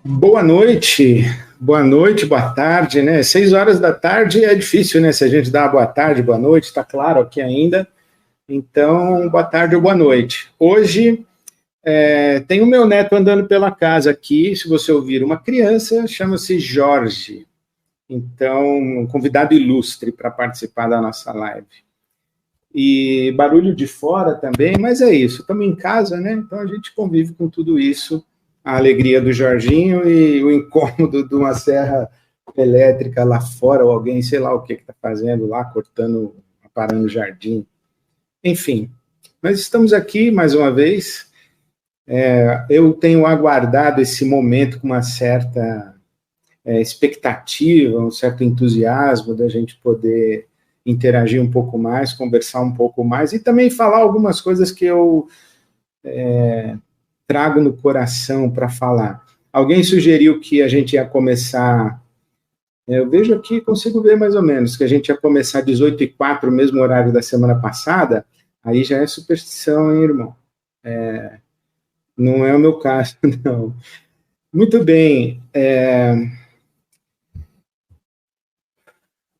Boa noite, boa tarde, né? 6 horas da tarde é difícil, né? Se a gente dá boa tarde, boa noite, está claro aqui ainda. Então, boa tarde ou boa noite. Hoje tem o meu neto andando pela casa aqui. Se você ouvir uma criança, chama-se Jorge. Então, um convidado ilustre para participar da nossa live. E barulho de fora também, mas é isso, estamos em casa, né? Então a gente convive com tudo isso, a alegria do Jorginho e o incômodo de uma serra elétrica lá fora, ou alguém, sei lá o que está fazendo lá, cortando, aparando o jardim. Enfim, mas estamos aqui mais uma vez. Eu tenho aguardado esse momento com uma certa expectativa, um certo entusiasmo da gente poder interagir um pouco mais, conversar um pouco mais e também falar algumas coisas que eu trago no coração para falar. Alguém sugeriu que a gente ia começar, eu vejo aqui, consigo ver mais ou menos, que a gente ia começar 18h04, o mesmo horário da semana passada, aí já é superstição, hein, irmão? Não é o meu caso, não. Muito bem,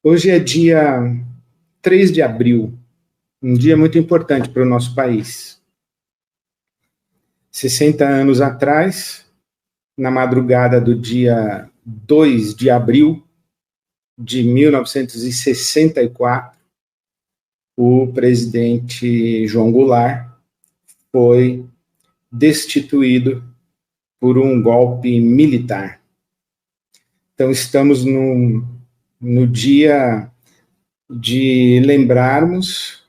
hoje é dia 3 de abril, um dia muito importante para o nosso país. 60 anos atrás, na madrugada do dia 2 de abril de 1964, o presidente João Goulart foi destituído por um golpe militar. Então, estamos no dia de lembrarmos,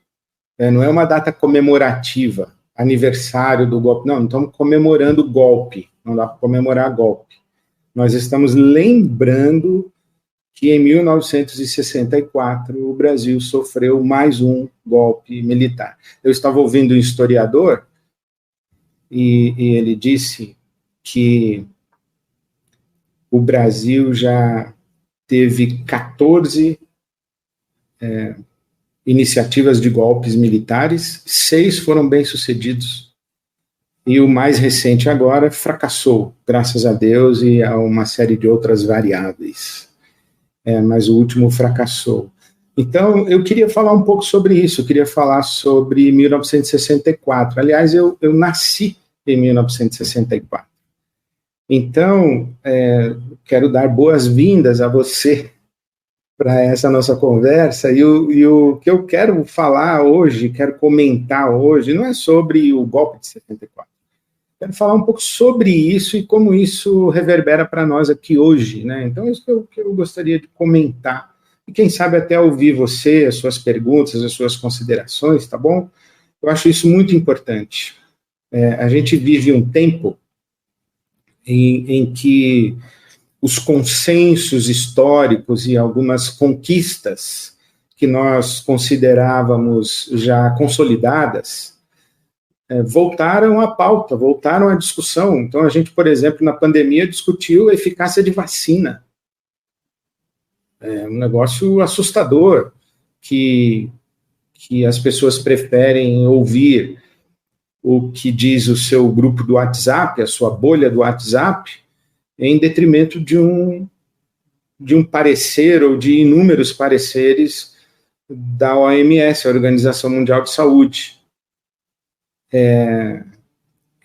não é uma data comemorativa, aniversário do golpe, não estamos comemorando o golpe, não dá para comemorar golpe. Nós estamos lembrando que em 1964 o Brasil sofreu mais um golpe militar. Eu estava ouvindo um historiador e ele disse que o Brasil já teve 14 iniciativas de golpes militares, 6 foram bem-sucedidos, e o mais recente agora fracassou, graças a Deus, e a uma série de outras variáveis. Mas o último fracassou. Então, eu queria falar um pouco sobre isso, eu queria falar sobre 1964. Aliás, eu nasci em 1964. Então, quero dar boas-vindas a você para essa nossa conversa, e o que eu quero falar hoje, quero comentar hoje, não é sobre o golpe de 64. Quero falar um pouco sobre isso e como isso reverbera para nós aqui hoje, né? Então, isso que eu gostaria de comentar, e quem sabe até ouvir você, as suas perguntas, as suas considerações, tá bom? Eu acho isso muito importante. A gente vive um tempo em que os consensos históricos e algumas conquistas que nós considerávamos já consolidadas voltaram à pauta, voltaram à discussão. Então, a gente, por exemplo, na pandemia discutiu a eficácia de vacina. É um negócio assustador que as pessoas preferem ouvir o que diz o seu grupo do WhatsApp, a sua bolha do WhatsApp, em detrimento de um parecer ou de inúmeros pareceres da OMS, a Organização Mundial de Saúde.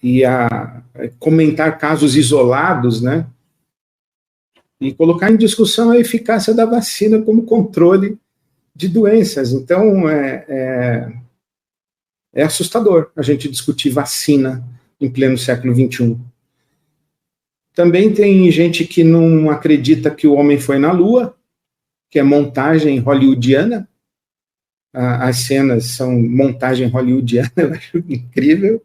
E a comentar casos isolados, né? E colocar em discussão a eficácia da vacina como controle de doenças. Então, é assustador a gente discutir vacina em pleno século XXI. Também tem gente que não acredita que o homem foi na Lua, que é montagem hollywoodiana. As cenas são montagem hollywoodiana, eu acho incrível.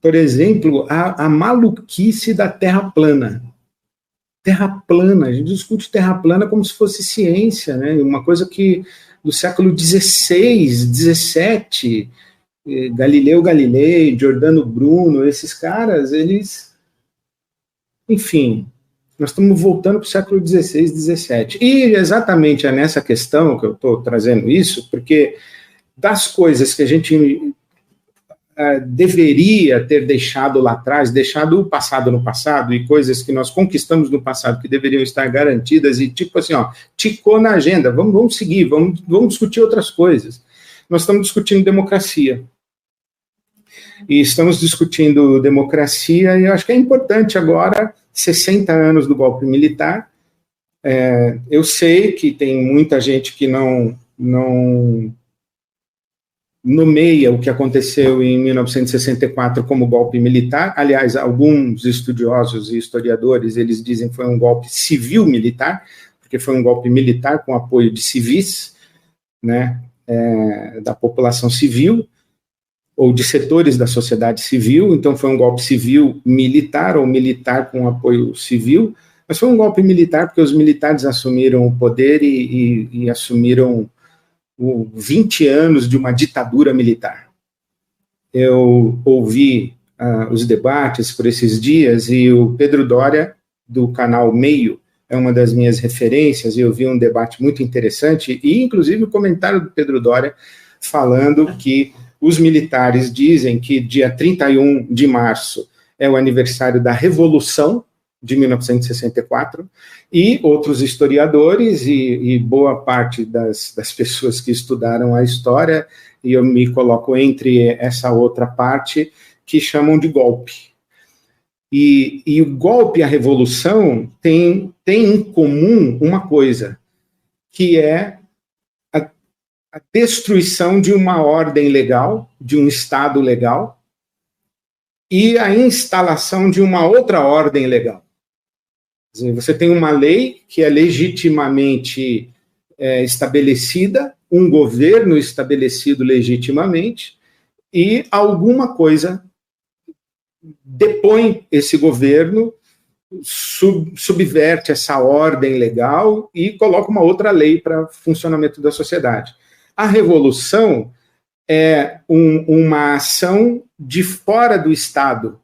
Por exemplo, a maluquice da Terra plana. Terra plana, a gente discute Terra plana como se fosse ciência, né? Uma coisa que do século XVI, XVII, Galileu Galilei, Giordano Bruno, esses caras, eles... Enfim, nós estamos voltando para o século XVI, XVII. E exatamente é nessa questão que eu estou trazendo isso, porque das coisas que a gente deveria ter deixado lá atrás, deixado o passado no passado, e coisas que nós conquistamos no passado que deveriam estar garantidas, e tipo assim, ticou na agenda, vamos seguir, vamos discutir outras coisas. Nós estamos discutindo democracia. E estamos discutindo democracia, e eu acho que é importante agora, 60 anos do golpe militar. Eu sei que tem muita gente que não nomeia o que aconteceu em 1964 como golpe militar. Aliás, alguns estudiosos e historiadores, eles dizem que foi um golpe civil-militar, porque foi um golpe militar com apoio de civis, né, da população civil, ou de setores da sociedade civil. Então foi um golpe civil-militar, ou militar com apoio civil, mas foi um golpe militar porque os militares assumiram o poder e assumiram 20 anos de uma ditadura militar. Eu ouvi os debates por esses dias, e o Pedro Doria, do canal Meio, é uma das minhas referências, e eu vi um debate muito interessante, e inclusive o comentário do Pedro Doria falando que os militares dizem que dia 31 de março é o aniversário da Revolução de 1964, e outros historiadores e boa parte das pessoas que estudaram a história, e eu me coloco entre essa outra parte, que chamam de golpe. E o golpe e a revolução tem em comum uma coisa, que é a destruição de uma ordem legal, de um Estado legal, e a instalação de uma outra ordem legal. Quer dizer, você tem uma lei que é legitimamente estabelecida, um governo estabelecido legitimamente, e alguma coisa depõe esse governo, subverte essa ordem legal e coloca uma outra lei para funcionamento da sociedade. A revolução é uma ação de fora do Estado.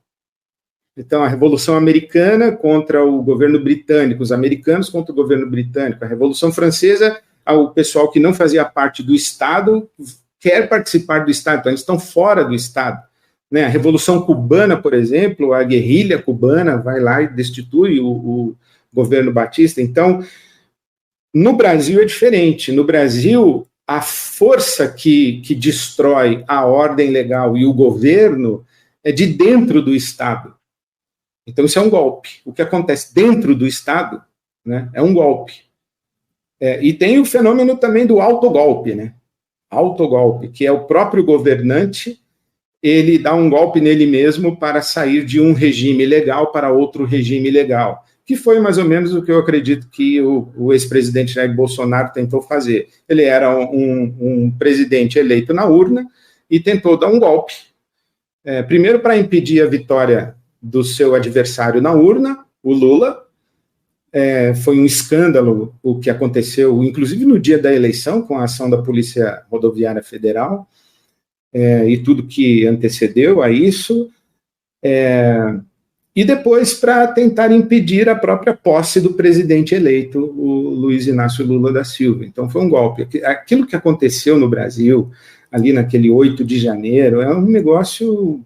Então, a Revolução Americana contra o governo britânico, os americanos contra o governo britânico. A Revolução Francesa, o pessoal que não fazia parte do Estado quer participar do Estado, então eles estão fora do Estado. Né? A Revolução Cubana, por exemplo, a guerrilha cubana vai lá e destitui o governo Batista. Então, no Brasil é diferente. No Brasil, a força que destrói a ordem legal e o governo é de dentro do Estado. Então, isso é um golpe. O que acontece dentro do Estado, né, é um golpe. E tem o fenômeno também do autogolpe, né? Autogolpe, que é o próprio governante, ele dá um golpe nele mesmo para sair de um regime legal para outro regime legal, que foi mais ou menos o que eu acredito que o ex-presidente Jair Bolsonaro tentou fazer. Ele era um presidente eleito na urna e tentou dar um golpe. Primeiro, para impedir a vitória do seu adversário na urna, o Lula. Foi um escândalo o que aconteceu, inclusive no dia da eleição, com a ação da Polícia Rodoviária Federal, e tudo que antecedeu a isso, e depois para tentar impedir a própria posse do presidente eleito, o Luiz Inácio Lula da Silva. Então foi um golpe. Aquilo que aconteceu no Brasil, ali naquele 8 de janeiro, é um negócio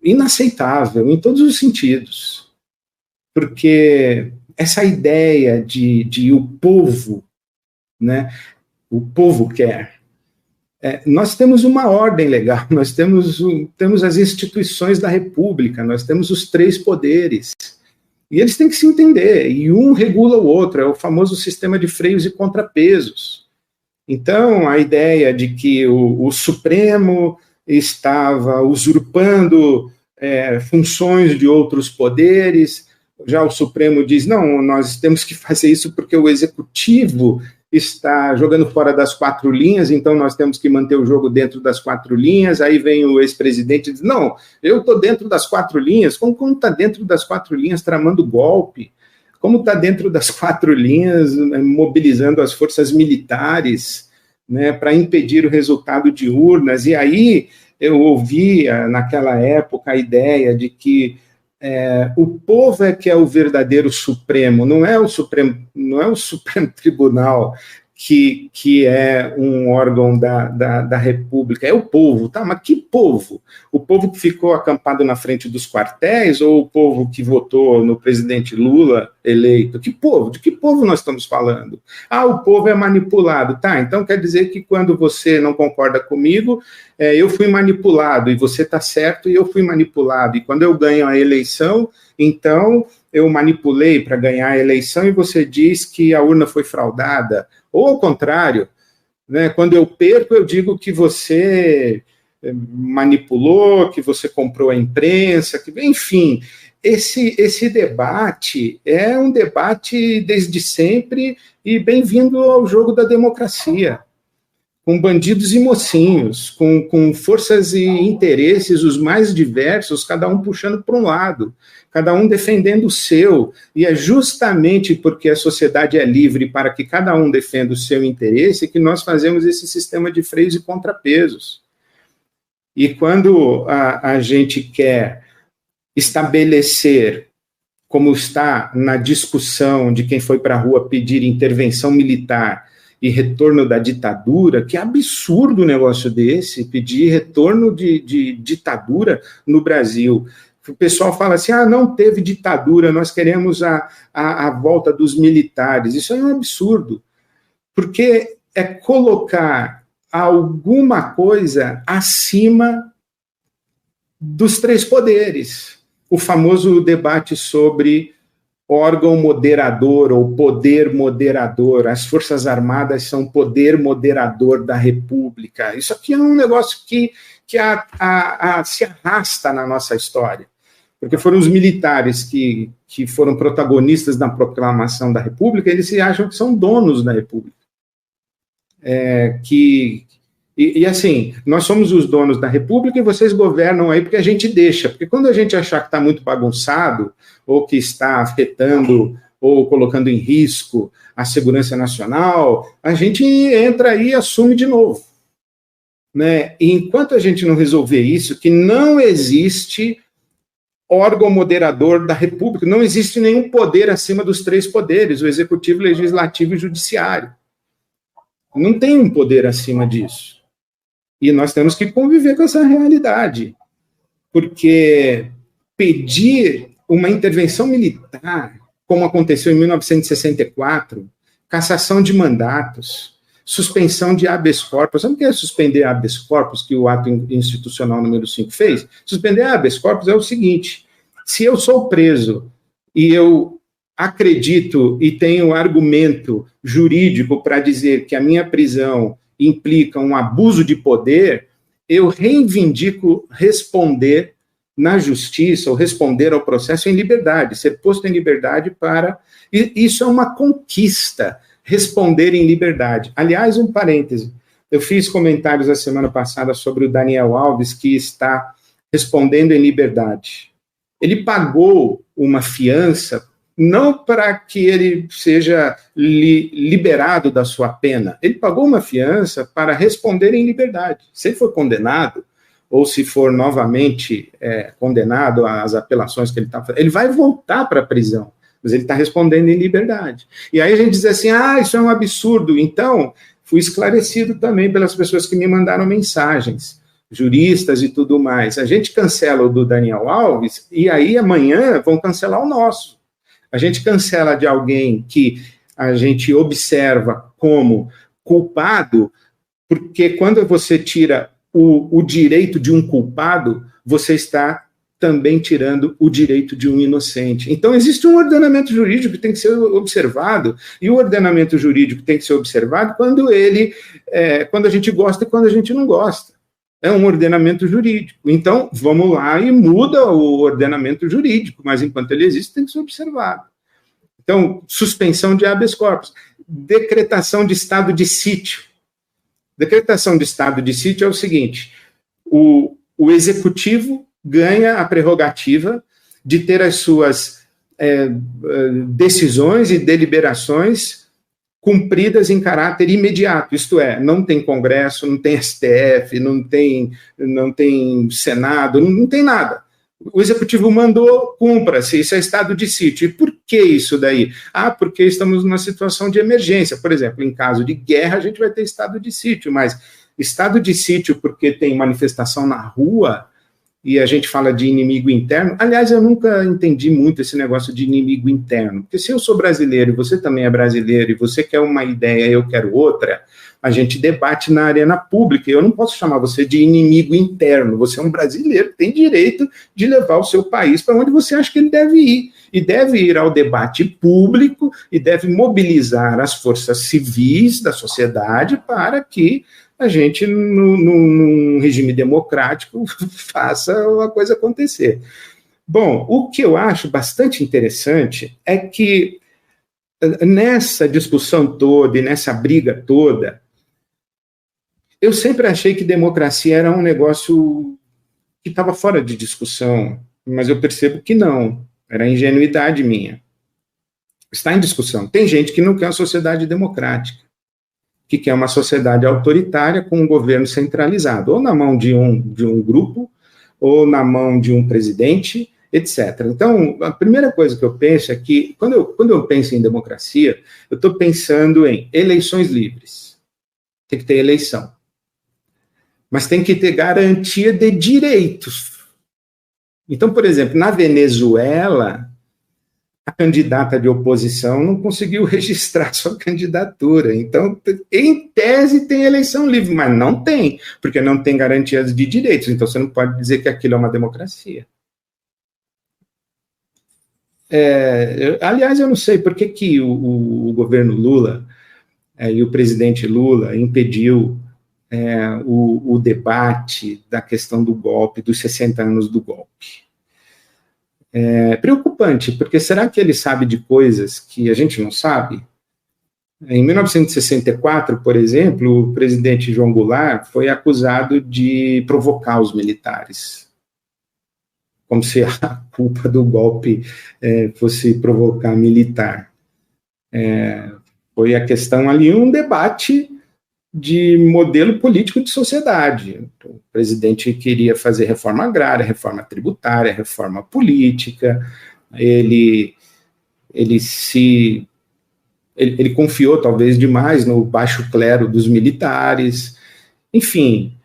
inaceitável, em todos os sentidos. Porque essa ideia de o povo, né, o povo quer. Nós temos uma ordem legal, nós temos as instituições da República, nós temos os 3 poderes, e eles têm que se entender, e um regula o outro, é o famoso sistema de freios e contrapesos. Então, a ideia de que o Supremo estava usurpando funções de outros poderes, já o Supremo diz, não, nós temos que fazer isso porque o Executivo está jogando fora das 4 linhas, então nós temos que manter o jogo dentro das 4 linhas, aí vem o ex-presidente e diz, não, eu estou dentro das 4 linhas, como está dentro das 4 linhas tramando golpe? Como está dentro das 4 linhas mobilizando as forças militares, né, para impedir o resultado de urnas? E aí eu ouvia naquela época a ideia de que o povo que é o verdadeiro Supremo, não é o Supremo Tribunal que é um órgão da República, é o povo, tá? Mas que povo? O povo que ficou acampado na frente dos quartéis ou o povo que votou no presidente Lula eleito? Que povo? De que povo nós estamos falando? Ah, o povo é manipulado, tá? Então quer dizer que quando você não concorda comigo, eu fui manipulado e você está certo e eu fui manipulado. E quando eu ganho a eleição, então eu manipulei para ganhar a eleição e você diz que a urna foi fraudada. Ou ao contrário, né, quando eu perco, eu digo que você manipulou, que você comprou a imprensa, que, enfim, esse debate é um debate desde sempre e bem-vindo ao jogo da democracia, com bandidos e mocinhos, com forças e interesses os mais diversos, cada um puxando para um lado, cada um defendendo o seu, e é justamente porque a sociedade é livre para que cada um defenda o seu interesse que nós fazemos esse sistema de freios e contrapesos. E quando a gente quer estabelecer, como está na discussão de quem foi para a rua pedir intervenção militar e retorno da ditadura, que absurdo um negócio desse, pedir retorno de ditadura no Brasil. O pessoal fala assim, não teve ditadura, nós queremos a volta dos militares. Isso é um absurdo, porque é colocar alguma coisa acima dos três poderes. O famoso debate sobre órgão moderador ou poder moderador. As Forças Armadas são poder moderador da República. Isso aqui é um negócio que se arrasta na nossa história, porque foram os militares que foram protagonistas da proclamação da República, eles se acham que são donos da República. E assim, nós somos os donos da República e vocês governam aí porque a gente deixa. Porque quando a gente achar que está muito bagunçado, ou que está afetando ou colocando em risco a segurança nacional, a gente entra aí e assume de novo. Né? E enquanto a gente não resolver isso, que não existe órgão moderador da República, não existe nenhum poder acima dos três poderes, o executivo, legislativo e judiciário. Não tem um poder acima disso. E nós temos que conviver com essa realidade, porque pedir uma intervenção militar, como aconteceu em 1964, cassação de mandatos, suspensão de habeas corpus. Sabe o que é suspender habeas corpus, que o ato institucional número 5 fez? Suspender habeas corpus é o seguinte: se eu sou preso e eu acredito e tenho argumento jurídico para dizer que a minha prisão implica um abuso de poder, eu reivindico responder na justiça ou responder ao processo em liberdade, ser posto em liberdade para... E isso é uma conquista, responder em liberdade. Aliás, um parêntese, eu fiz comentários a semana passada sobre o Daniel Alves, que está respondendo em liberdade. Ele pagou uma fiança não para que ele seja liberado da sua pena. Ele pagou uma fiança para responder em liberdade. Se ele for condenado, ou se for novamente condenado às apelações que ele está fazendo, ele vai voltar para a prisão, mas ele está respondendo em liberdade. E aí a gente diz assim, isso é um absurdo. Então, fui esclarecido também pelas pessoas que me mandaram mensagens, juristas e tudo mais. A gente cancela o do Daniel Alves, e aí amanhã vão cancelar o nosso. A gente cancela de alguém que a gente observa como culpado, porque quando você tira o direito de um culpado, você está também tirando o direito de um inocente. Então, existe um ordenamento jurídico que tem que ser observado, e o ordenamento jurídico tem que ser observado quando a gente gosta e quando a gente não gosta. É um ordenamento jurídico. Então, vamos lá e muda o ordenamento jurídico, mas enquanto ele existe, tem que ser observado. Então, suspensão de habeas corpus, decretação de estado de sítio. Decretação de estado de sítio é o seguinte: o executivo ganha a prerrogativa de ter as suas decisões e deliberações cumpridas em caráter imediato, isto é, não tem Congresso, não tem STF, não tem Senado, não tem nada. O Executivo mandou, cumpra-se, isso é estado de sítio. E por que isso daí? Porque estamos numa situação de emergência. Por exemplo, em caso de guerra, a gente vai ter estado de sítio, mas estado de sítio porque tem manifestação na rua e a gente fala de inimigo interno. Aliás, eu nunca entendi muito esse negócio de inimigo interno, porque se eu sou brasileiro e você também é brasileiro e você quer uma ideia e eu quero outra, a gente debate na arena pública. Eu não posso chamar você de inimigo interno. Você é um brasileiro, tem direito de levar o seu país para onde você acha que ele deve ir. E deve ir ao debate público e deve mobilizar as forças civis da sociedade para que a gente, num regime democrático, faça a coisa acontecer. Bom, o que eu acho bastante interessante é que nessa discussão toda e nessa briga toda, eu sempre achei que democracia era um negócio que estava fora de discussão, mas eu percebo que não, era ingenuidade minha. Está em discussão. Tem gente que não quer uma sociedade democrática, que quer uma sociedade autoritária com um governo centralizado, ou na mão de um grupo, ou na mão de um presidente, etc. Então, a primeira coisa que eu penso é que, quando eu penso em democracia, eu estou pensando em eleições livres. Tem que ter eleição. Mas tem que ter garantia de direitos. Então, por exemplo, na Venezuela, a candidata de oposição não conseguiu registrar sua candidatura. Então, em tese, tem eleição livre, mas não tem, porque não tem garantias de direitos. Então, você não pode dizer que aquilo é uma democracia. Aliás, eu não sei por que o governo Lula e o presidente Lula impediu o debate da questão do golpe, dos 60 anos do golpe. É preocupante, porque será que ele sabe de coisas que a gente não sabe? Em 1964, por exemplo, o presidente João Goulart foi acusado de provocar os militares, como se a culpa do golpe fosse provocar militar. Foi a questão ali, um debate de modelo político de sociedade. O presidente queria fazer reforma agrária, reforma tributária, reforma política, ele confiou talvez demais no baixo clero dos militares, enfim,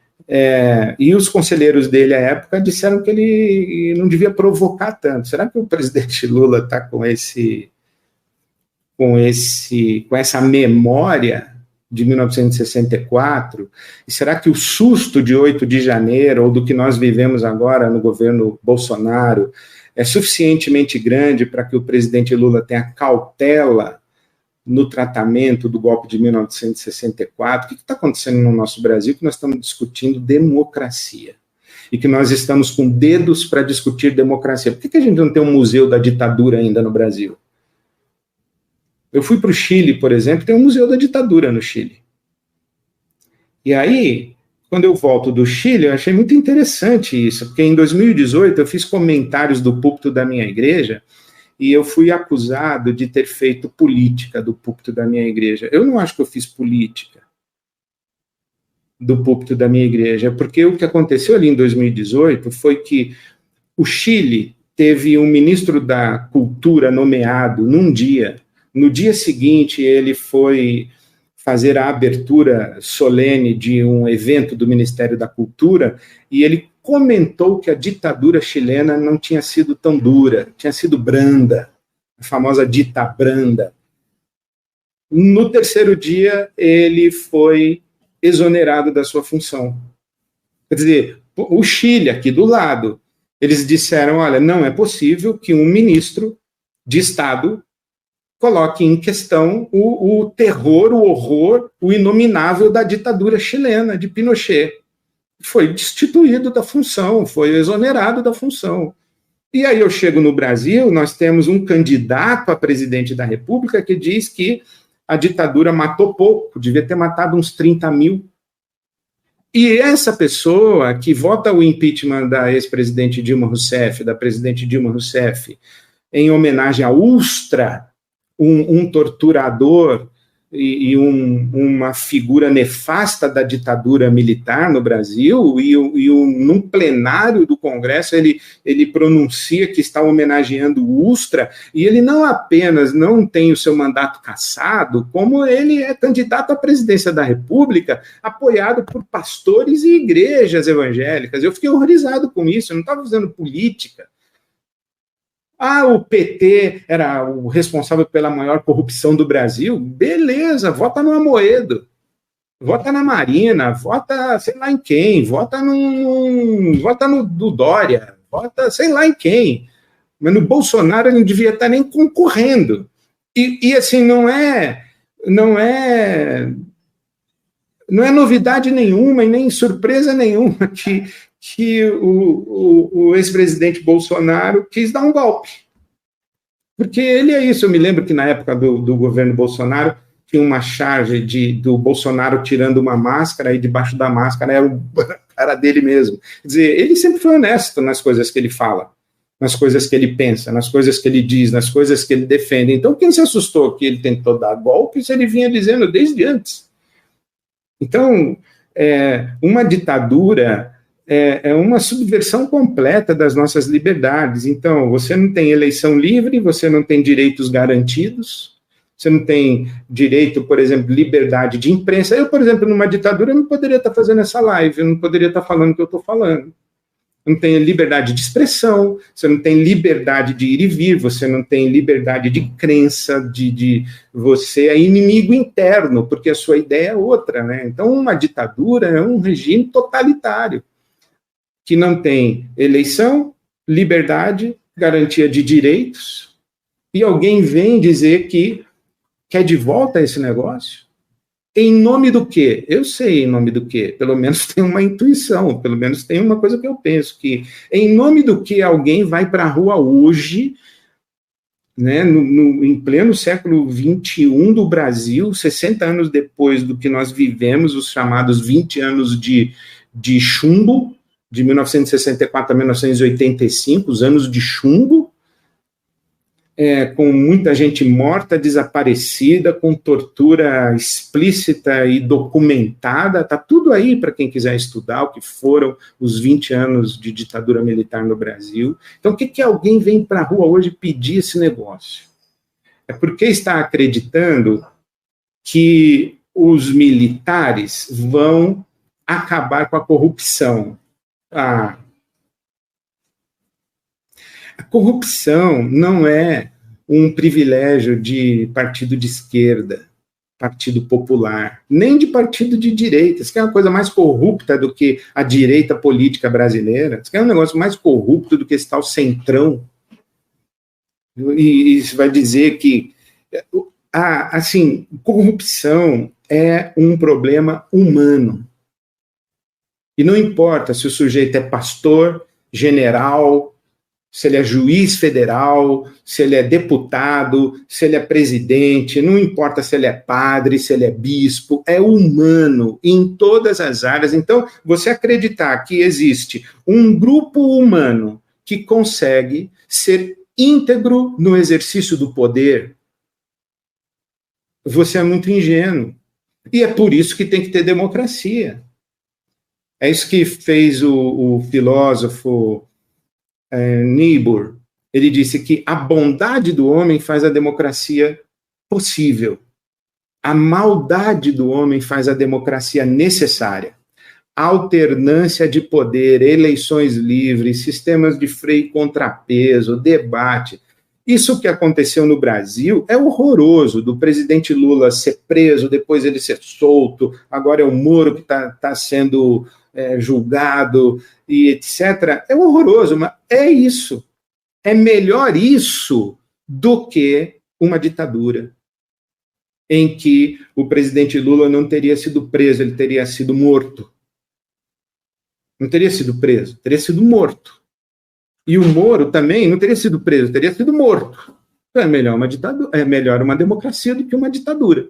e os conselheiros dele à época disseram que ele não devia provocar tanto. Será que o presidente Lula está com essa memória de 1964, e será que o susto de 8 de janeiro, ou do que nós vivemos agora no governo Bolsonaro, é suficientemente grande para que o presidente Lula tenha cautela no tratamento do golpe de 1964? O que está acontecendo no nosso Brasil que nós estamos discutindo democracia? E que nós estamos com dedos para discutir democracia? Por que a gente não tem um museu da ditadura ainda no Brasil? Eu fui para o Chile, por exemplo, tem um museu da ditadura no Chile. E aí, quando eu volto do Chile, eu achei muito interessante isso, porque em 2018 eu fiz comentários do púlpito da minha igreja e eu fui acusado de ter feito política do púlpito da minha igreja. Eu não acho que eu fiz política do púlpito da minha igreja, porque o que aconteceu ali em 2018 foi que o Chile teve um ministro da Cultura nomeado num dia. No dia seguinte, ele foi fazer a abertura solene de um evento do Ministério da Cultura e ele comentou que a ditadura chilena não tinha sido tão dura, tinha sido branda, a famosa dita branda. No terceiro dia, ele foi exonerado da sua função. Quer dizer, o Chile, aqui do lado, eles disseram, olha, não é possível que um ministro de Estado coloque em questão o terror, o horror, o inominável da ditadura chilena, de Pinochet. Foi destituído da função, foi exonerado da função. E aí eu chego no Brasil, nós temos um candidato a presidente da República que diz que a ditadura matou pouco, devia ter matado uns 30 mil. E essa pessoa que vota o impeachment da ex-presidente Dilma Rousseff, da presidente Dilma Rousseff, em homenagem a Ustra, um torturador uma figura nefasta da ditadura militar no Brasil, num plenário do Congresso ele pronuncia que está homenageando o Ustra, e ele não apenas não tem o seu mandato cassado, como ele é candidato à presidência da República, apoiado por pastores e igrejas evangélicas. Eu fiquei horrorizado com isso, eu não estava fazendo política. O PT era o responsável pela maior corrupção do Brasil. Beleza, vota no Amoedo, vota na Marina, vota sei lá em quem, vota no Dória, vota sei lá em quem. Mas no Bolsonaro ele não devia estar nem concorrendo. E assim, não é novidade nenhuma e nem surpresa nenhuma que o ex-presidente Bolsonaro quis dar um golpe. Porque ele é isso. Eu me lembro que na época do governo Bolsonaro tinha uma charge do Bolsonaro tirando uma máscara e debaixo da máscara era o cara dele mesmo. Quer dizer, ele sempre foi honesto nas coisas que ele fala, nas coisas que ele pensa, nas coisas que ele diz, nas coisas que ele defende. Então, quem se assustou que ele tentou dar golpes, ele vinha dizendo desde antes. Então, uma ditadura é uma subversão completa das nossas liberdades. Então, você não tem eleição livre, você não tem direitos garantidos, você não tem direito, por exemplo, liberdade de imprensa. Eu, por exemplo, numa ditadura, eu não poderia estar fazendo essa live, eu não poderia estar falando o que eu estou falando. Não tem liberdade de expressão, você não tem liberdade de ir e vir, você não tem liberdade de crença, você é inimigo interno, porque a sua ideia é outra, né? Então, uma ditadura é um regime totalitário, que não tem eleição, liberdade, garantia de direitos, e alguém vem dizer que quer de volta esse negócio? Em nome do quê? Eu sei em nome do quê. Pelo menos tem uma intuição, pelo menos tem uma coisa que eu penso, que em nome do que alguém vai para a rua hoje, né, em pleno século XXI do Brasil, 60 anos depois do que nós vivemos, os chamados 20 anos de chumbo, de 1964 a 1985, os anos de chumbo, com muita gente morta, desaparecida, com tortura explícita e documentada, está tudo aí para quem quiser estudar o que foram os 20 anos de ditadura militar no Brasil. Então, o que alguém vem para a rua hoje pedir esse negócio? É porque está acreditando que os militares vão acabar com a corrupção. A corrupção não é um privilégio de partido de esquerda, partido popular, nem de partido de direita. Isso que é uma coisa mais corrupta do que a direita política brasileira. Isso que é um negócio mais corrupto do que esse tal centrão. E isso vai dizer que, assim, corrupção é um problema humano. E não importa se o sujeito é pastor, general, se ele é juiz federal, se ele é deputado, se ele é presidente, não importa se ele é padre, se ele é bispo, é humano em todas as áreas. Então, você acreditar que existe um grupo humano que consegue ser íntegro no exercício do poder, você é muito ingênuo. E é por isso que tem que ter democracia. É isso que fez o filósofo Niebuhr. Ele disse que a bondade do homem faz a democracia possível. A maldade do homem faz a democracia necessária. Alternância de poder, eleições livres, sistemas de freio e contrapeso, debate. Isso que aconteceu no Brasil é horroroso, do presidente Lula ser preso, depois ele ser solto, agora é o Moro que está sendo julgado e etc. É horroroso, mas é isso. É melhor isso do que uma ditadura em que o presidente Lula não teria sido preso, ele teria sido morto. Não teria sido preso, teria sido morto. E o Moro também não teria sido preso, teria sido morto. Então é melhor uma ditadura, é melhor uma democracia do que uma ditadura.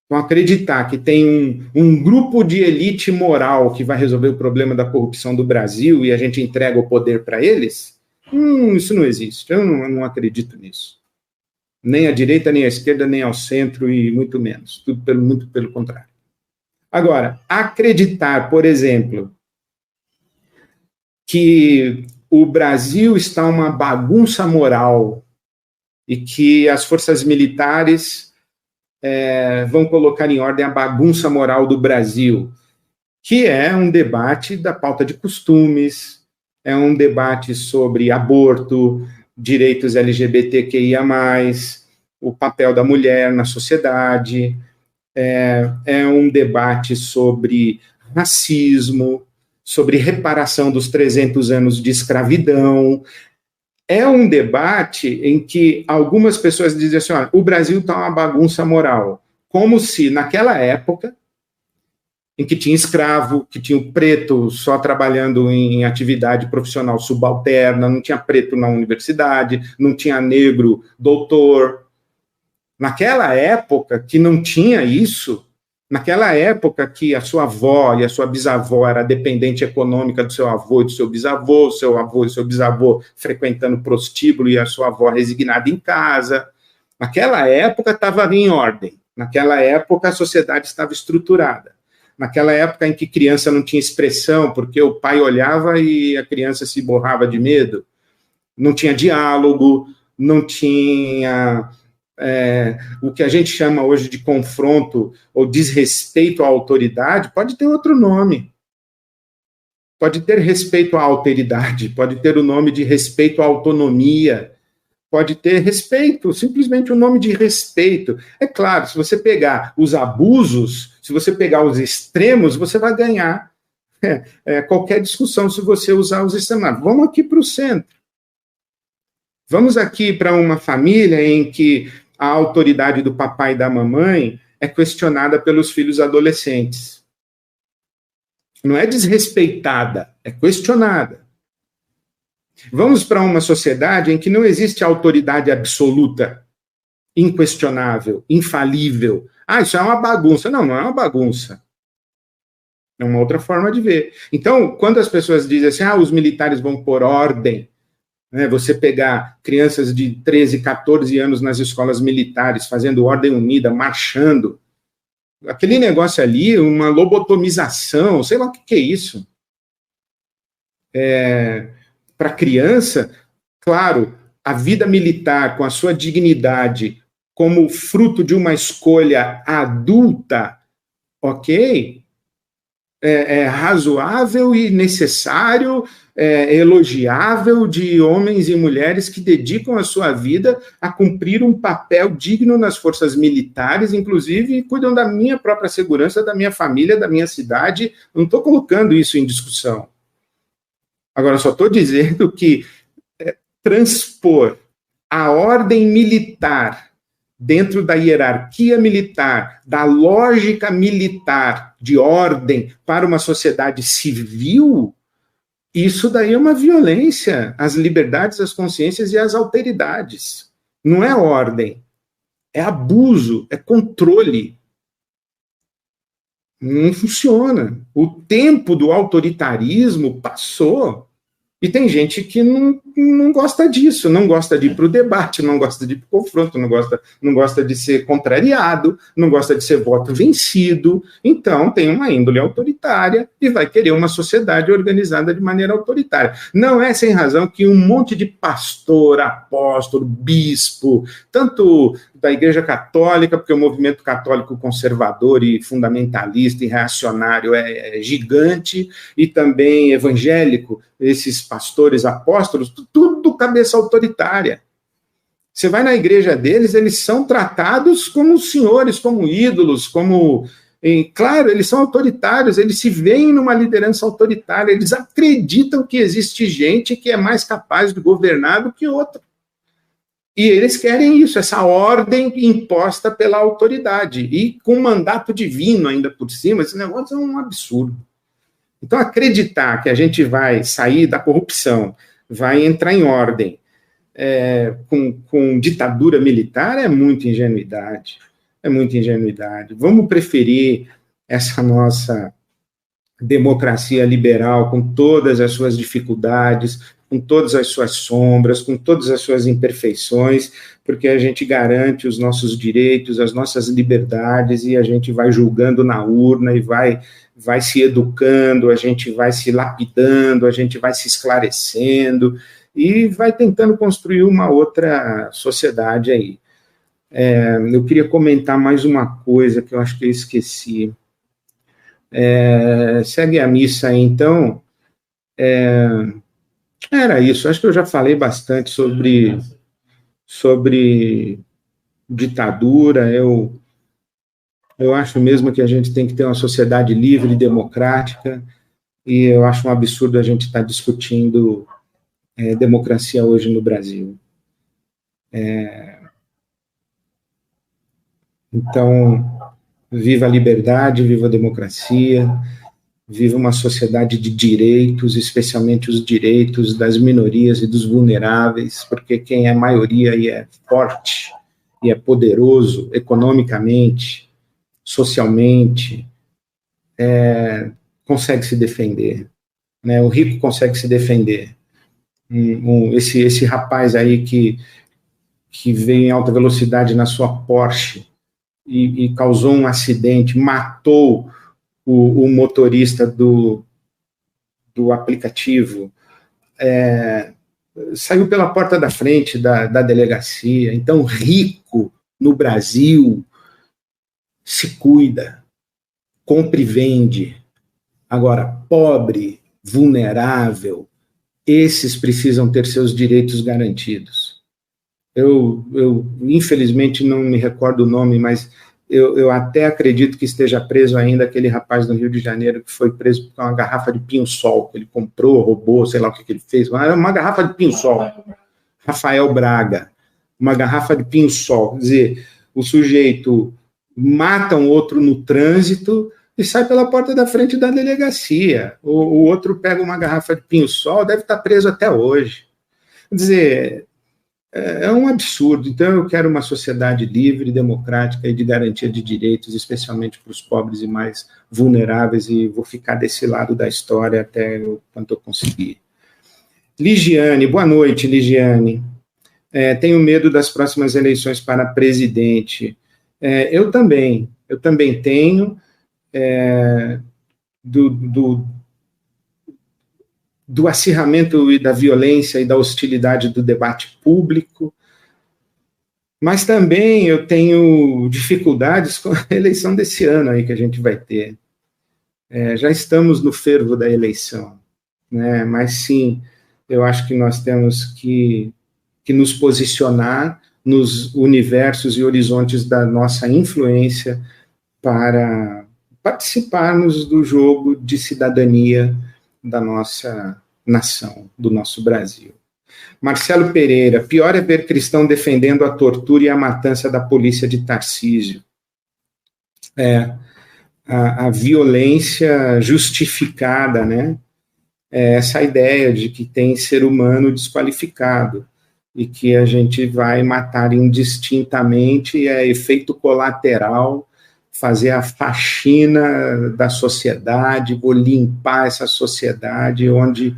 Então, acreditar que tem um grupo de elite moral que vai resolver o problema da corrupção do Brasil e a gente entrega o poder para eles, isso não existe. Eu não acredito nisso. Nem à direita, nem à esquerda, nem ao centro, e muito menos. Muito pelo contrário. Agora, acreditar, por exemplo, que o Brasil está uma bagunça moral e que as forças militares vão colocar em ordem a bagunça moral do Brasil, que é um debate da pauta de costumes, é um debate sobre aborto, direitos LGBTQIA+, o papel da mulher na sociedade, é um debate sobre racismo, sobre reparação dos 300 anos de escravidão. É um debate em que algumas pessoas dizem assim, olha, o Brasil está uma bagunça moral, como se naquela época, em que tinha escravo, que tinha o preto só trabalhando em atividade profissional subalterna, não tinha preto na universidade, não tinha negro doutor. Naquela época que não tinha isso, naquela época que a sua avó e a sua bisavó era dependente econômica do seu avô e do seu bisavô, seu avô e seu bisavô frequentando prostíbulo e a sua avó resignada em casa, naquela época estava em ordem, naquela época a sociedade estava estruturada. Naquela época em que criança não tinha expressão, porque o pai olhava e a criança se borrava de medo, não tinha diálogo, não tinha o que a gente chama hoje de confronto ou desrespeito à autoridade, pode ter outro nome. Pode ter respeito à alteridade, pode ter o nome de respeito à autonomia, pode ter respeito, simplesmente o nome de respeito. É claro, se você pegar os abusos, se você pegar os extremos, você vai ganhar qualquer discussão se você usar os extremos. Vamos aqui para o centro. Vamos aqui para uma família em que a autoridade do papai e da mamãe é questionada pelos filhos adolescentes. Não é desrespeitada, é questionada. Vamos para uma sociedade em que não existe autoridade absoluta, inquestionável, infalível. Isso é uma bagunça. Não, não é uma bagunça. É uma outra forma de ver. Então, quando as pessoas dizem assim, os militares vão pôr ordem, você pegar crianças de 13, 14 anos nas escolas militares, fazendo ordem unida, marchando, aquele negócio ali, uma lobotomização, sei lá o que é isso. Para criança, claro, a vida militar com a sua dignidade como fruto de uma escolha adulta, ok? É razoável e necessário, elogiável de homens e mulheres que dedicam a sua vida a cumprir um papel digno nas forças militares, inclusive cuidam da minha própria segurança, da minha família, da minha cidade. Não estou colocando isso em discussão. Agora, só estou dizendo que transpor a ordem militar dentro da hierarquia militar, da lógica militar de ordem para uma sociedade civil, isso daí é uma violência às liberdades, às consciências e às alteridades. Não é ordem, é abuso, é controle. Não funciona. O tempo do autoritarismo passou. E tem gente que não gosta disso, não gosta de ir para o debate, não gosta de ir para o confronto, não gosta de ser contrariado, não gosta de ser voto vencido. Então, tem uma índole autoritária e vai querer uma sociedade organizada de maneira autoritária. Não é sem razão que um monte de pastor, apóstolo, bispo, tanto da Igreja Católica, porque o movimento católico conservador e fundamentalista e reacionário é gigante, e também evangélico, esses pastores, apóstolos, tudo cabeça autoritária. Você vai na igreja deles, eles são tratados como senhores, como ídolos, claro, eles são autoritários, eles se veem numa liderança autoritária, eles acreditam que existe gente que é mais capaz de governar do que outra. E eles querem isso, essa ordem imposta pela autoridade, e com mandato divino ainda por cima. Esse negócio é um absurdo. Então, acreditar que a gente vai sair da corrupção, vai entrar em ordem com ditadura militar é muita ingenuidade. É muita ingenuidade. Vamos preferir essa nossa democracia liberal com todas as suas dificuldades, com todas as suas sombras, com todas as suas imperfeições, porque a gente garante os nossos direitos, as nossas liberdades, e a gente vai julgando na urna e vai se educando, a gente vai se lapidando, a gente vai se esclarecendo e vai tentando construir uma outra sociedade aí. Eu queria comentar mais uma coisa que eu acho que eu esqueci. Segue a missa aí, então. Era isso, acho que eu já falei bastante sobre ditadura. Eu acho mesmo que a gente tem que ter uma sociedade livre e democrática, e eu acho um absurdo a gente estar discutindo democracia hoje no Brasil. Então, viva a liberdade, viva a democracia, viva uma sociedade de direitos, especialmente os direitos das minorias e dos vulneráveis, porque quem é maioria e é forte, e é poderoso economicamente, socialmente, consegue se defender, né? O rico consegue se defender. Esse rapaz aí que veio em alta velocidade na sua Porsche e causou um acidente, matou o motorista do aplicativo, saiu pela porta da frente da delegacia. Então, rico no Brasil se cuida, compra e vende. Agora, pobre, vulnerável, esses precisam ter seus direitos garantidos. Eu infelizmente não me recordo o nome, mas eu até acredito que esteja preso ainda aquele rapaz no Rio de Janeiro que foi preso com uma garrafa de pinho-sol, que ele comprou, roubou, sei lá o que ele fez, uma garrafa de pinho-sol. Rafael Braga, uma garrafa de pinho-sol. Quer dizer, o sujeito mata um outro no trânsito e sai pela porta da frente da delegacia. O outro pega uma garrafa de pinho-sol, deve estar preso até hoje. Quer dizer, é um absurdo. Então, eu quero uma sociedade livre, democrática e de garantia de direitos, especialmente para os pobres e mais vulneráveis, e vou ficar desse lado da história até quanto eu conseguir. Ligiane, boa noite, Ligiane. Tenho medo das próximas eleições para presidente. Eu também tenho, do acirramento e da violência e da hostilidade do debate público, mas também eu tenho dificuldades com a eleição desse ano aí que a gente vai ter. Já estamos no fervo da eleição, né? Mas sim, eu acho que nós temos que nos posicionar nos universos e horizontes da nossa influência para participarmos do jogo de cidadania da nossa nação, do nosso Brasil. Marcelo Pereira, pior é ver cristão defendendo a tortura e a matança da polícia de Tarcísio. A violência justificada, né? Essa ideia de que tem ser humano desqualificado e que a gente vai matar indistintamente, efeito colateral, fazer a faxina da sociedade, vou limpar essa sociedade onde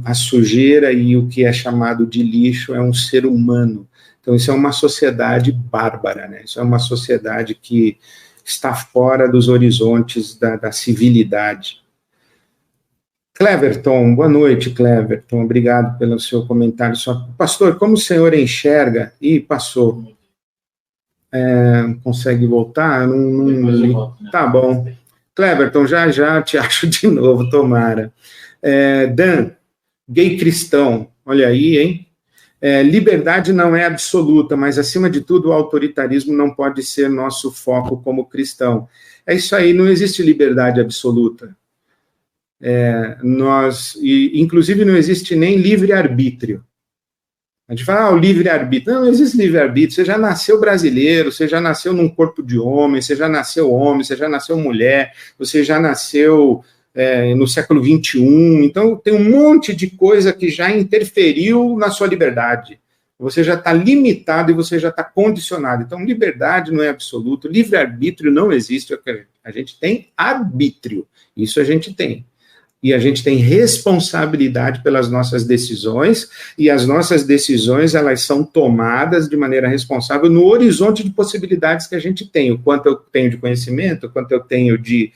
a sujeira e o que é chamado de lixo é um ser humano. Então, isso é uma sociedade bárbara, né? Isso é uma sociedade que está fora dos horizontes da civilidade. Cleverton, boa noite, Cleverton, obrigado pelo seu comentário. Pastor, como o senhor enxerga... Ih, passou. Consegue voltar? Não. Tá bom. Cleverton, já te acho de novo, tomara. Dan, gay cristão, olha aí, hein? Liberdade não é absoluta, mas, acima de tudo, o autoritarismo não pode ser nosso foco como cristão. É isso aí, não existe liberdade absoluta. Inclusive, não existe nem livre-arbítrio. A gente fala, o livre-arbítrio. Não existe livre-arbítrio. Você já nasceu brasileiro, você já nasceu num corpo de homem, você já nasceu mulher, você já nasceu no século XXI. Então, tem um monte de coisa que já interferiu na sua liberdade. Você já está limitado e você já está condicionado. Então, liberdade não é absoluto, livre-arbítrio não existe. A gente tem arbítrio, isso a gente tem. E a gente tem responsabilidade pelas nossas decisões, e as nossas decisões, elas são tomadas de maneira responsável no horizonte de possibilidades que a gente tem, o quanto eu tenho de conhecimento, o quanto eu tenho de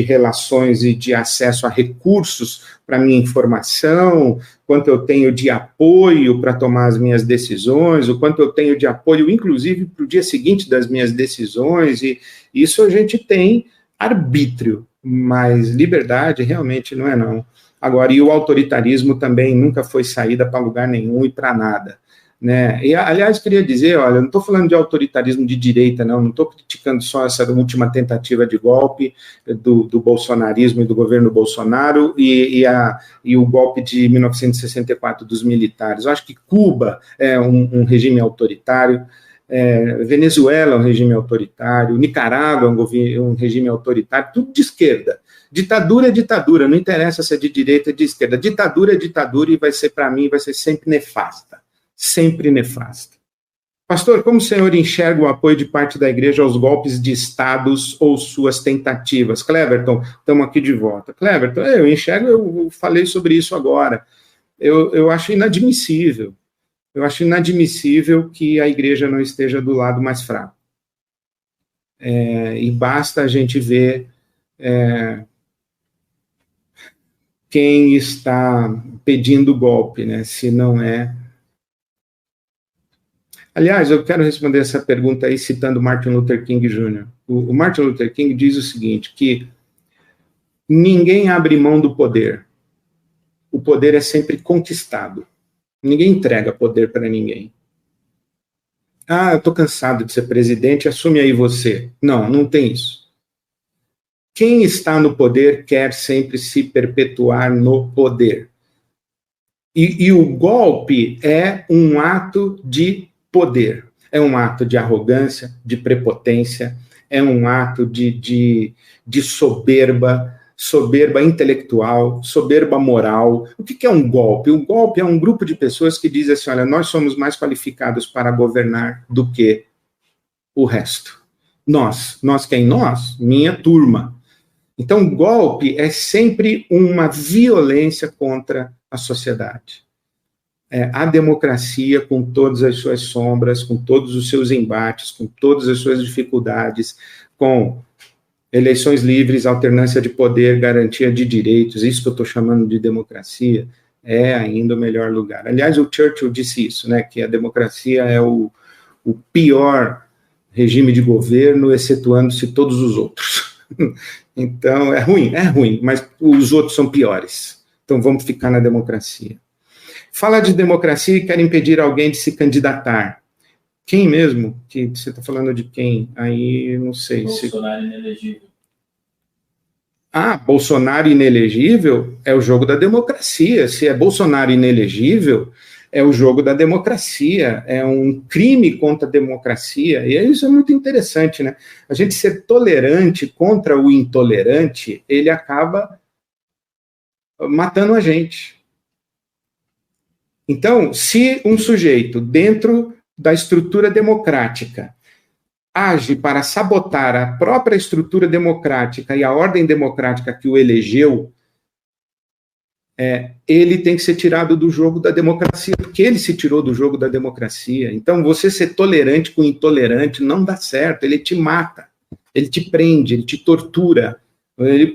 relações e de acesso a recursos para minha informação, quanto eu tenho de apoio para tomar as minhas decisões, o quanto eu tenho de apoio, inclusive, para o dia seguinte das minhas decisões, e isso a gente tem arbítrio, mas liberdade realmente não é não. Agora, e o autoritarismo também nunca foi saída para lugar nenhum e para nada, né? E, aliás, queria dizer, olha, não estou falando de autoritarismo de direita, não estou criticando só essa última tentativa de golpe do bolsonarismo e do governo Bolsonaro e o golpe de 1964 dos militares. Eu acho que Cuba é um regime autoritário, Venezuela é um regime autoritário, Nicarágua é um regime autoritário, tudo de esquerda. Ditadura é ditadura, não interessa se é de direita ou de esquerda. Ditadura é ditadura e vai ser, para mim, vai ser sempre nefasta. Sempre nefasta. Pastor, como o senhor enxerga o apoio de parte da igreja aos golpes de estados ou suas tentativas? Cleverton, estamos aqui de volta. Cleverton, eu enxergo, eu falei sobre isso agora. Eu acho inadmissível. Eu acho inadmissível que a igreja não esteja do lado mais fraco. E basta a gente ver quem está pedindo golpe, né? Se não é. Aliás, eu quero responder essa pergunta aí citando Martin Luther King Jr. O Martin Luther King diz o seguinte, que ninguém abre mão do poder. O poder é sempre conquistado. Ninguém entrega poder para ninguém. Ah, eu estou cansado de ser presidente, assume aí você. Não, não tem isso. Quem está no poder quer sempre se perpetuar no poder. E o golpe é um ato de poder. É um ato de arrogância, de prepotência, é um ato de soberba, soberba intelectual, soberba moral. O que é um golpe? O golpe é um grupo de pessoas que dizem assim, olha, nós somos mais qualificados para governar do que o resto. Nós quem? Nós? Minha turma. Então, golpe é sempre uma violência contra a sociedade. A democracia, com todas as suas sombras, com todos os seus embates, com todas as suas dificuldades, com eleições livres, alternância de poder, garantia de direitos, isso que eu estou chamando de democracia, é ainda o melhor lugar. Aliás, o Churchill disse isso, né, que a democracia é o pior regime de governo, excetuando-se todos os outros. Então, é ruim, mas os outros são piores. Então, vamos ficar na democracia. Fala de democracia e quer impedir alguém de se candidatar. Quem mesmo? Que você está falando de quem? Aí, não sei. Bolsonaro inelegível. Bolsonaro inelegível é o jogo da democracia. Se é Bolsonaro inelegível, é o jogo da democracia. É um crime contra a democracia. E isso é muito interessante, né? A gente ser tolerante contra o intolerante, ele acaba matando a gente. Então, se um sujeito, dentro da estrutura democrática, age para sabotar a própria estrutura democrática e a ordem democrática que o elegeu, ele tem que ser tirado do jogo da democracia, porque ele se tirou do jogo da democracia. Então, você ser tolerante com o intolerante não dá certo, ele te mata, ele te prende, ele te tortura.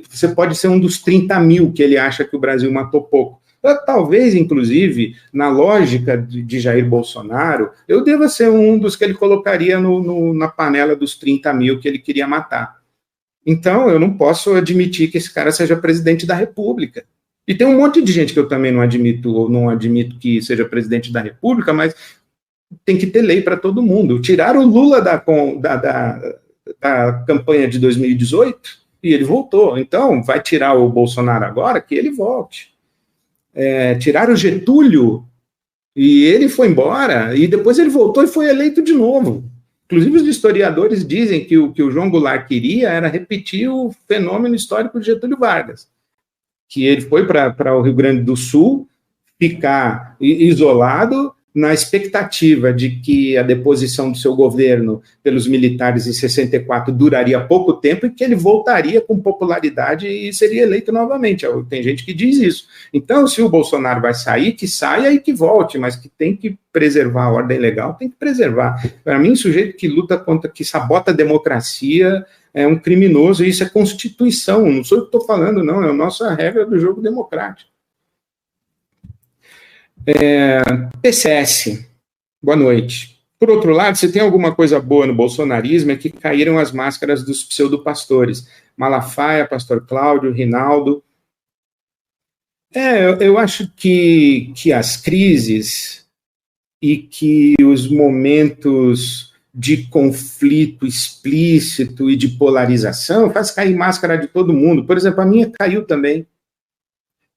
Você pode ser um dos 30 mil que ele acha que o Brasil matou pouco. Talvez, inclusive, na lógica de Jair Bolsonaro, eu deva ser um dos que ele colocaria na panela dos 30 mil que ele queria matar. Então, eu não posso admitir que esse cara seja presidente da República. E tem um monte de gente que eu também não admito que seja presidente da República, mas tem que ter lei para todo mundo. Tiraram o Lula da campanha de 2018 e ele voltou. Então, vai tirar o Bolsonaro agora, que ele volte. Tiraram o Getúlio e ele foi embora, e depois ele voltou e foi eleito de novo. Inclusive, os historiadores dizem que o que o João Goulart queria era repetir o fenômeno histórico de Getúlio Vargas, que ele foi para o Rio Grande do Sul, ficar isolado, na expectativa de que a deposição do seu governo pelos militares em 64 duraria pouco tempo e que ele voltaria com popularidade e seria eleito novamente. Tem gente que diz isso. Então, se o Bolsonaro vai sair, que saia e que volte, mas que tem que preservar a ordem legal, tem que preservar. Para mim, sujeito que luta contra, que sabota a democracia, é um criminoso, e isso é Constituição, não sou eu que estou falando, não, é a nossa regra do jogo democrático. PCS, boa noite. Por outro lado, se tem alguma coisa boa no bolsonarismo é que caíram as máscaras dos pseudopastores. Malafaia, pastor Cláudio, Rinaldo. Eu acho que as crises e que os momentos de conflito explícito e de polarização faz cair máscara de todo mundo. Por exemplo, a minha caiu também.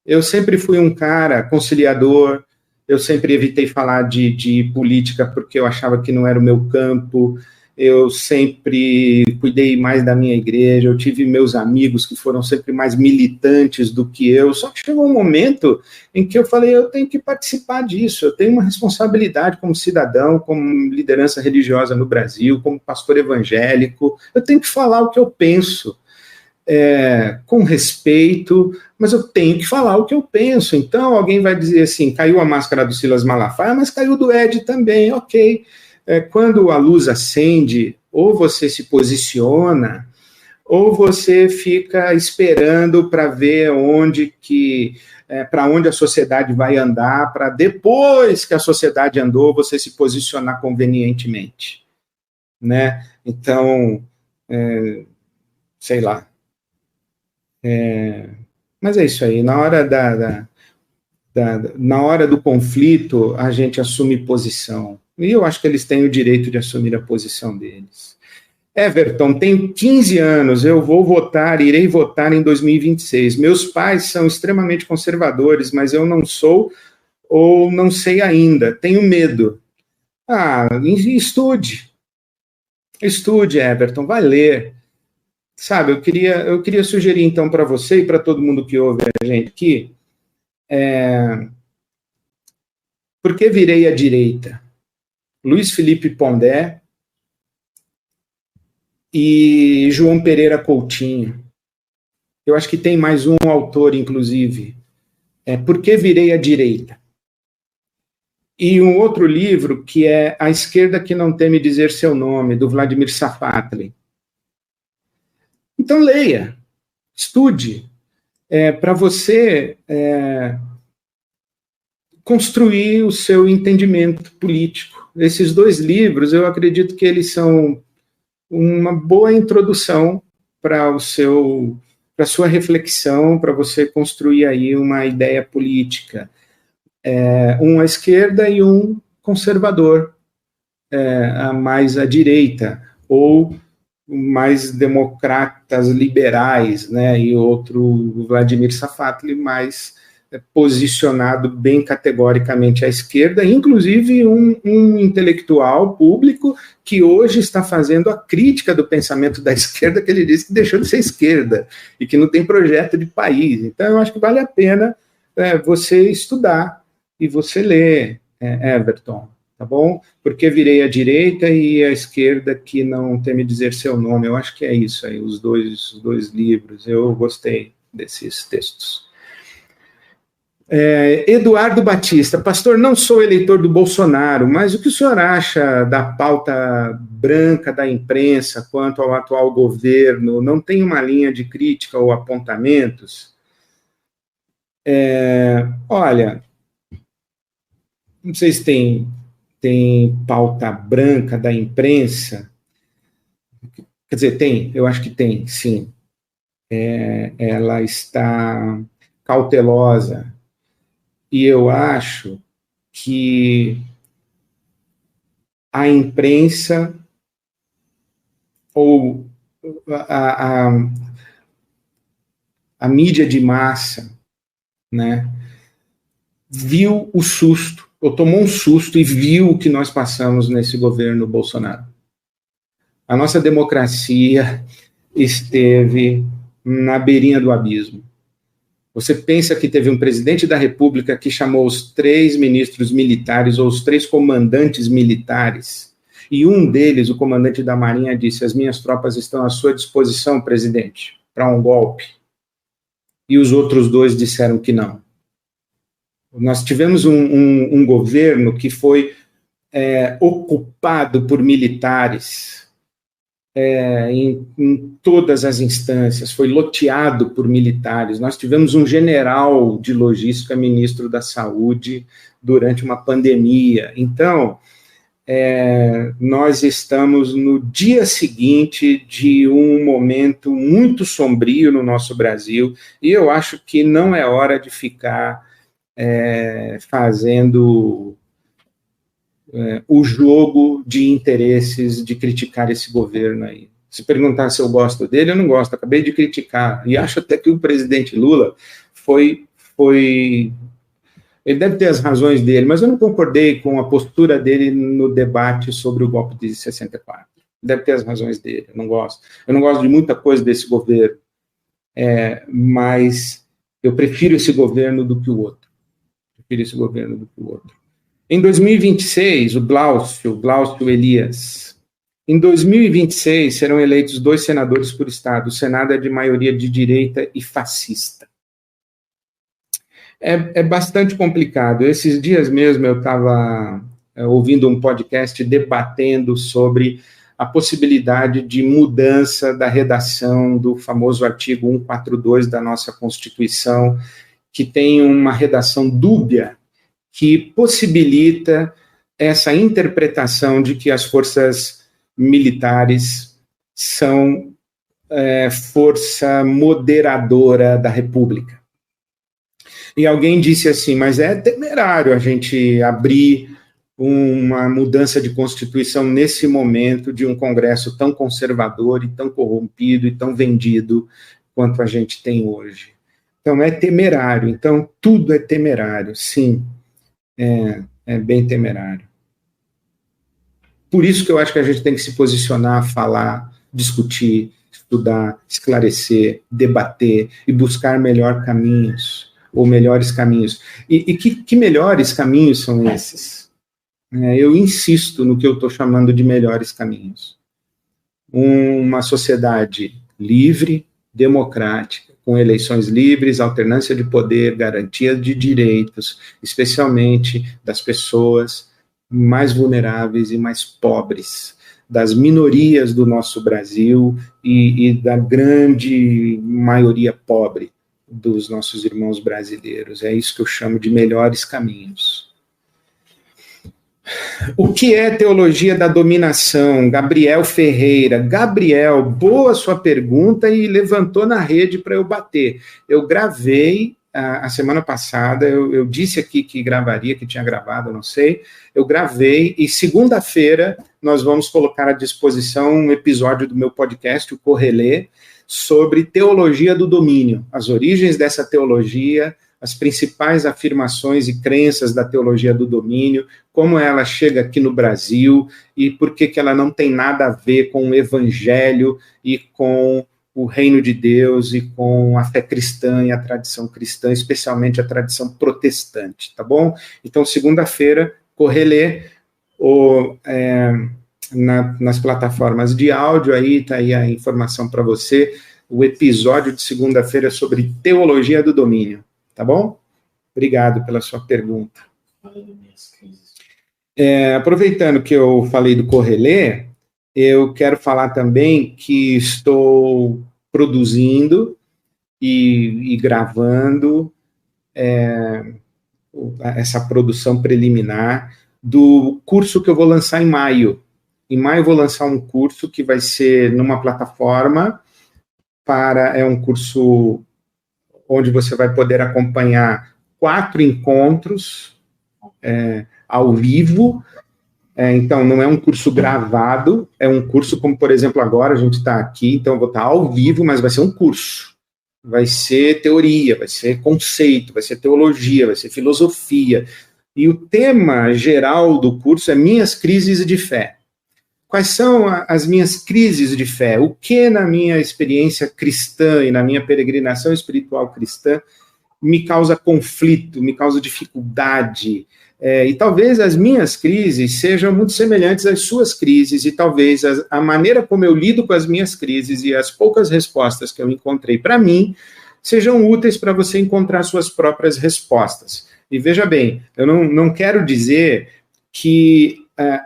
Eu sempre fui um cara conciliador, eu sempre evitei falar de política porque eu achava que não era o meu campo, eu sempre cuidei mais da minha igreja, eu tive meus amigos que foram sempre mais militantes do que eu, só que chegou um momento em que eu falei, eu tenho que participar disso, eu tenho uma responsabilidade como cidadão, como liderança religiosa no Brasil, como pastor evangélico, eu tenho que falar o que eu penso, com respeito, mas eu tenho que falar o que eu penso. Então alguém vai dizer assim, caiu a máscara do Silas Malafaia, mas caiu do Ed também, ok. Quando a luz acende, ou você se posiciona, ou você fica esperando para ver para onde a sociedade vai andar, para depois que a sociedade andou, você se posicionar convenientemente, né? Então, sei lá. Mas é isso aí, na hora do conflito, a gente assume posição. E eu acho que eles têm o direito de assumir a posição deles. Everton, tenho 15 anos, eu vou votar, irei votar em 2026. Meus pais são extremamente conservadores, mas eu não sou ou não sei ainda, tenho medo. Estude, Everton, vai ler. Sabe, eu queria sugerir então para você e para todo mundo que ouve a gente aqui, Por que virei à direita? Luiz Felipe Pondé e João Pereira Coutinho. Eu acho que tem mais um autor, inclusive. Por que virei à direita? E um outro livro que é A Esquerda que Não Teme Dizer Seu Nome, do Vladimir Safatli. Então leia, estude, para você construir o seu entendimento político. Esses dois livros, eu acredito que eles são uma boa introdução para a sua reflexão, para você construir aí uma ideia política. Um à esquerda e um conservador, mais à direita, ou mais democratas liberais, né, e outro, Vladimir Safatli, mais posicionado bem categoricamente à esquerda, inclusive um intelectual público que hoje está fazendo a crítica do pensamento da esquerda, que ele disse que deixou de ser esquerda e que não tem projeto de país. Então, eu acho que vale a pena você estudar e você ler, Everton, tá bom? Porque virei à direita e à esquerda que não teme dizer seu nome. Eu acho que é isso aí, os dois livros. Eu gostei desses textos. Eduardo Batista, pastor, não sou eleitor do Bolsonaro, mas o que o senhor acha da pauta branca da imprensa quanto ao atual governo? Não tem uma linha de crítica ou apontamentos? Olha, não sei se tem pauta branca da imprensa. Quer dizer, tem, eu acho que tem, sim. Ela está cautelosa. E eu acho que a imprensa ou a mídia de massa, né, viu o susto, ou tomou um susto e viu o que nós passamos nesse governo Bolsonaro. A nossa democracia esteve na beirinha do abismo. Você pensa que teve um presidente da República que chamou os 3 ministros militares ou os 3 comandantes militares, e um deles, o comandante da Marinha, disse: as minhas tropas estão à sua disposição, presidente, para um golpe. E os outros 2 disseram que não. Nós tivemos um governo que foi ocupado por militares em todas as instâncias, foi loteado por militares. Nós tivemos um general de logística, ministro da Saúde, durante uma pandemia. Então, nós estamos no dia seguinte de um momento muito sombrio no nosso Brasil, e eu acho que não é hora de ficar fazendo o jogo de interesses de criticar esse governo aí. Se perguntar se eu gosto dele, eu não gosto, acabei de criticar, e acho até que o presidente Lula foi ele deve ter as razões dele, mas eu não concordei com a postura dele no debate sobre o golpe de 64. Deve ter as razões dele, eu não gosto. Eu não gosto de muita coisa desse governo, mas eu prefiro esse governo do que o outro. Em 2026, o Glaucio Elias. Em 2026, serão eleitos 2 senadores por estado. O Senado é de maioria de direita e fascista. É bastante complicado. Esses dias mesmo eu estava ouvindo um podcast debatendo sobre a possibilidade de mudança da redação do famoso artigo 142 da nossa Constituição, que tem uma redação dúbia, que possibilita essa interpretação de que as forças militares são força moderadora da República. E alguém disse assim, mas é temerário a gente abrir uma mudança de Constituição nesse momento de um Congresso tão conservador e tão corrompido e tão vendido quanto a gente tem hoje. Então, é temerário. Então, tudo é temerário, sim. É bem temerário. Por isso que eu acho que a gente tem que se posicionar, falar, discutir, estudar, esclarecer, debater e buscar melhores caminhos. E que melhores caminhos são esses? Eu insisto no que eu estou chamando de melhores caminhos. Uma sociedade livre, democrática, com eleições livres, alternância de poder, garantia de direitos, especialmente das pessoas mais vulneráveis e mais pobres, das minorias do nosso Brasil e da grande maioria pobre dos nossos irmãos brasileiros. É isso que eu chamo de melhores caminhos. O que é teologia da dominação? Gabriel Ferreira. Gabriel, boa sua pergunta e levantou na rede para eu bater. Eu gravei a semana passada, eu disse aqui que gravaria, que tinha gravado, não sei. Eu gravei e segunda-feira nós vamos colocar à disposição um episódio do meu podcast, o Correlê, sobre teologia do domínio, as origens dessa teologia, as principais afirmações e crenças da teologia do domínio, como ela chega aqui no Brasil e por que ela não tem nada a ver com o evangelho e com o reino de Deus e com a fé cristã e a tradição cristã, especialmente a tradição protestante, tá bom? Então, segunda-feira, Correlê, nas plataformas de áudio, aí está aí a informação para você, o episódio de segunda-feira sobre teologia do domínio, tá bom? Obrigado pela sua pergunta. Aproveitando que eu falei do Correlê, eu quero falar também que estou produzindo e gravando essa produção preliminar do curso que eu vou lançar em maio. Em maio eu vou lançar um curso que vai ser numa plataforma é um curso onde você vai poder acompanhar 4 encontros ao vivo. Então, não é um curso gravado, é um curso como, por exemplo, agora a gente está aqui, então eu vou estar ao vivo, mas vai ser um curso. Vai ser teoria, vai ser conceito, vai ser teologia, vai ser filosofia. E o tema geral do curso é Minhas Crises de Fé. Quais são as minhas crises de fé? O que na minha experiência cristã e na minha peregrinação espiritual cristã me causa conflito, me causa dificuldade, e talvez as minhas crises sejam muito semelhantes às suas crises, e talvez a maneira como eu lido com as minhas crises e as poucas respostas que eu encontrei para mim sejam úteis para você encontrar suas próprias respostas. E veja bem, eu não quero dizer que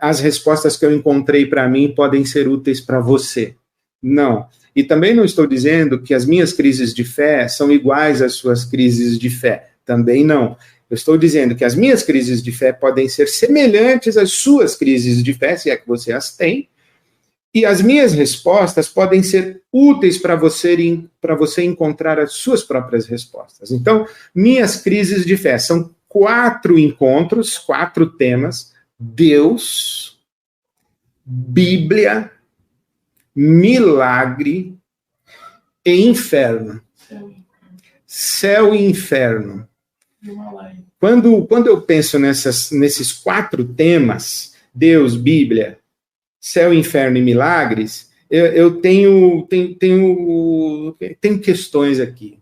as respostas que eu encontrei para mim podem ser úteis para você. Não. E também não estou dizendo que as minhas crises de fé são iguais às suas crises de fé. Também não. Eu estou dizendo que as minhas crises de fé podem ser semelhantes às suas crises de fé, se é que você as tem, e as minhas respostas podem ser úteis para você encontrar as suas próprias respostas. Então, minhas crises de fé são 4 encontros, 4 temas: Deus, Bíblia, milagre e inferno. Céu e inferno. Quando eu penso nesses 4 temas, Deus, Bíblia, céu, inferno e milagres, eu tenho questões aqui,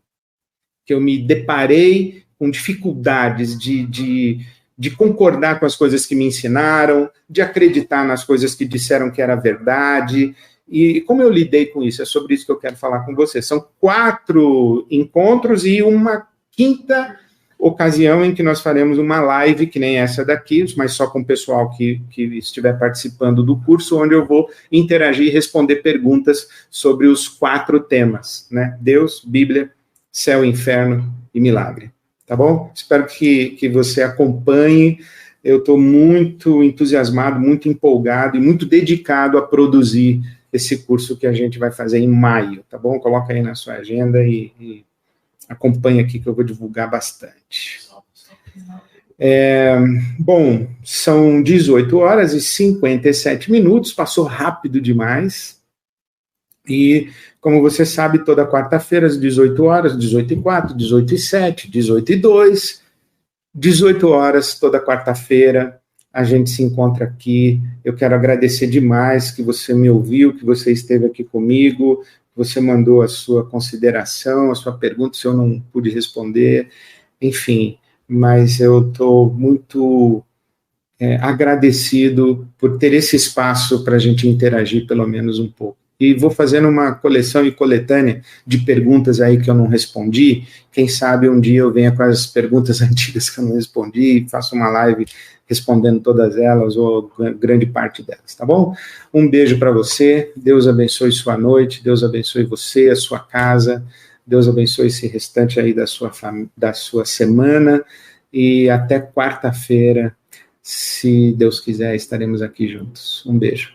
que eu me deparei com dificuldades de concordar com as coisas que me ensinaram, de acreditar nas coisas que disseram que era verdade, e como eu lidei com isso? É sobre isso que eu quero falar com você. São 4 encontros e uma 5ª ocasião em que nós faremos uma live, que nem essa daqui, mas só com o pessoal que estiver participando do curso, onde eu vou interagir e responder perguntas sobre os 4 temas, né? Deus, Bíblia, céu, inferno e milagre. Tá bom? Espero que você acompanhe. Eu estou muito entusiasmado, muito empolgado e muito dedicado a produzir esse curso que a gente vai fazer em maio, tá bom? Coloca aí na sua agenda e acompanha aqui que eu vou divulgar bastante. Bom, são 18h57, passou rápido demais. E, como você sabe, toda quarta-feira, às 18h, 18h04, 18h07, 18h02, 18h, toda quarta-feira, a gente se encontra aqui. Eu quero agradecer demais que você me ouviu, que você esteve aqui comigo, que você mandou a sua consideração, a sua pergunta, se eu não pude responder, enfim, mas eu estou muito agradecido por ter esse espaço para a gente interagir pelo menos um pouco. E vou fazendo uma coleção e coletânea de perguntas aí que eu não respondi. Quem sabe um dia eu venha com as perguntas antigas que eu não respondi e faço uma live respondendo todas elas, ou grande parte delas, tá bom? Um beijo para você, Deus abençoe sua noite, Deus abençoe você, a sua casa, Deus abençoe esse restante aí da sua semana, e até quarta-feira, se Deus quiser, estaremos aqui juntos. Um beijo.